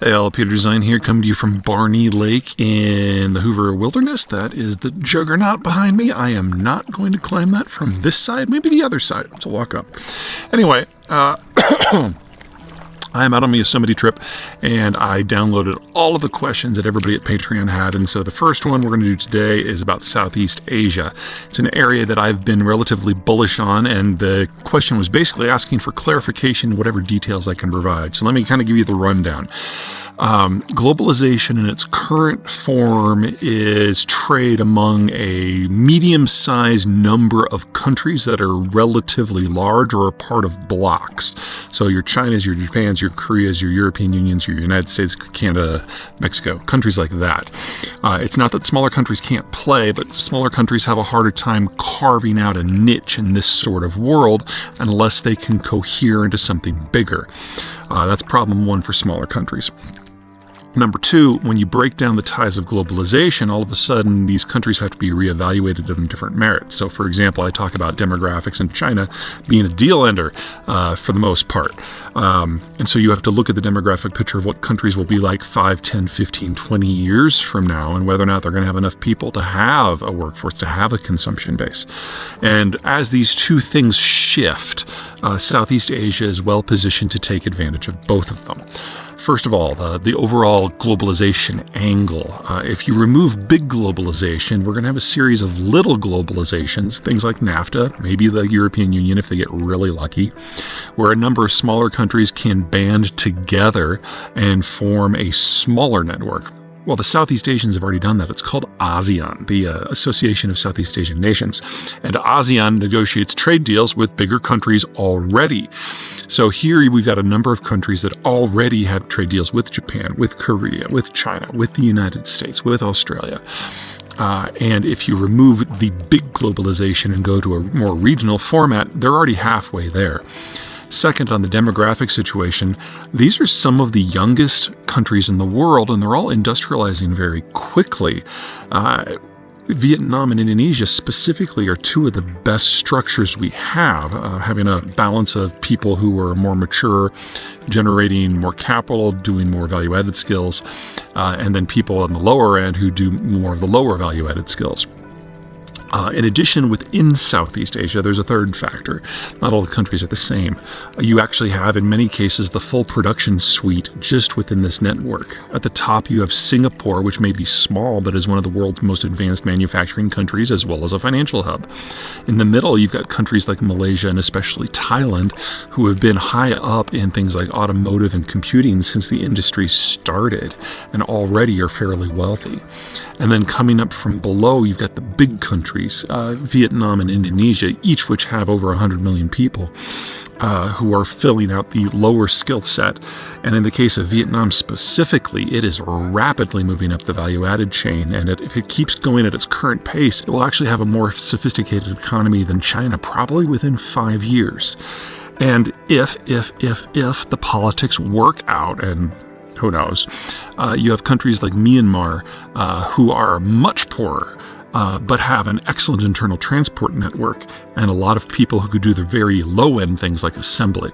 Hey all, Peter Zeihan here, coming to you from Barney Lake in the Hoover Wilderness. That is the juggernaut behind me. I am not going to climb that from this side, maybe the other side. So walk up. Anyway, I am out on my Yosemite trip, and I downloaded all of the questions that everybody at Patreon had. And so the first one we're going to do today is about Southeast Asia. It's an area that I've been relatively bullish on, and the question was basically asking for clarification, whatever details I can provide. So let me kind of give you the rundown. Globalization in its current form is trade among a medium-sized number of countries that are relatively large or a part of blocs. So your Chinas, your Japans, your Koreas, your European Unions, your United States, Canada, Mexico, countries like that. It's not that smaller countries can't play, but smaller countries have a harder time carving out a niche in this sort of world unless they can cohere into something bigger. That's problem one for smaller countries. Number two, when you break down the ties of globalization, all of a sudden these countries have to be reevaluated on different merits. So, for example, I talk about demographics in China being a deal ender for the most part. And so you have to look at the demographic picture of what countries will be like 5, 10, 15, 20 years from now, and whether or not they're going to have enough people to have a workforce, to have a consumption base. And as these two things shift, Southeast Asia is well positioned to take advantage of both of them. First of all, the overall globalization angle. If you remove big globalization, we're going to have a series of little globalizations, things like NAFTA, maybe the European Union if they get really lucky, where a number of smaller countries can band together and form a smaller network. Well, the Southeast Asians have already done that. It's called ASEAN, the Association of Southeast Asian Nations. And ASEAN negotiates trade deals with bigger countries already. So here we've got a number of countries that already have trade deals with Japan, with Korea, with China, with the United States, with Australia. And if you remove the big globalization and go to a more regional format, they're already halfway there. Second, on the demographic situation, these are some of the youngest countries in the world, and they're all industrializing very quickly. Vietnam and Indonesia specifically are two of the best structures we have, having a balance of people who are more mature, generating more capital, doing more value-added skills, and then people on the lower end who do more of the lower value-added skills. In addition, within Southeast Asia, there's a third factor. Not all the countries are the same. You actually have, in many cases, the full production suite just within this network. At the top, you have Singapore, which may be small, but is one of the world's most advanced manufacturing countries, as well as a financial hub. In the middle, you've got countries like Malaysia and especially Thailand, who have been high up in things like automotive and computing since the industry started, and already are fairly wealthy. And then coming up from below, you've got the big countries, Vietnam and Indonesia, each which have over 100 million people who are filling out the lower skill set. And in the case of Vietnam specifically, it is rapidly moving up the value-added chain. And if it keeps going at its current pace, it will actually have a more sophisticated economy than China, probably within 5 years. And if the politics work out, and who knows, you have countries like Myanmar who are much poorer, but have an excellent internal transport network and a lot of people who could do the very low-end things like assembly.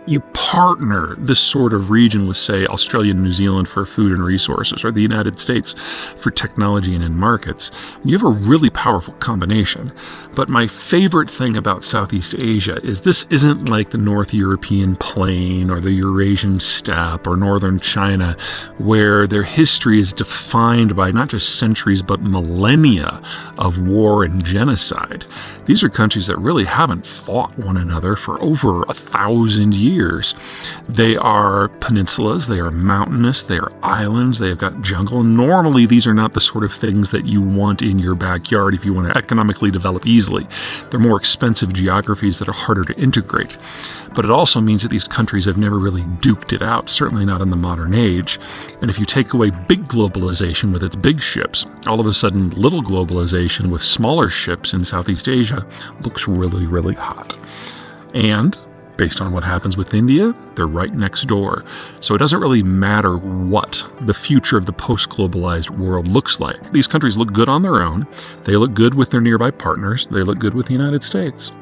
You partner this sort of region with, say, Australia and New Zealand for food and resources, or the United States for technology and in markets. You have a really powerful combination. But my favorite thing about Southeast Asia is this isn't like the North European plain or the Eurasian steppe or northern China, where their history is defined by not just centuries but millennia of war and genocide. These are countries that really haven't fought one another for over 1,000 years. They are peninsulas, they are mountainous, they are islands, they have got jungle. Normally, these are not the sort of things that you want in your backyard if you want to economically develop easily. They're more expensive geographies that are harder to integrate. But it also means that these countries have never really duked it out, certainly not in the modern age. And if you take away big globalization with its big ships, all of a sudden little globalization with smaller ships in Southeast Asia looks really, really hot. And based on what happens with India, they're right next door. So it doesn't really matter what the future of the post-globalized world looks like. These countries look good on their own. They look good with their nearby partners. They look good with the United States.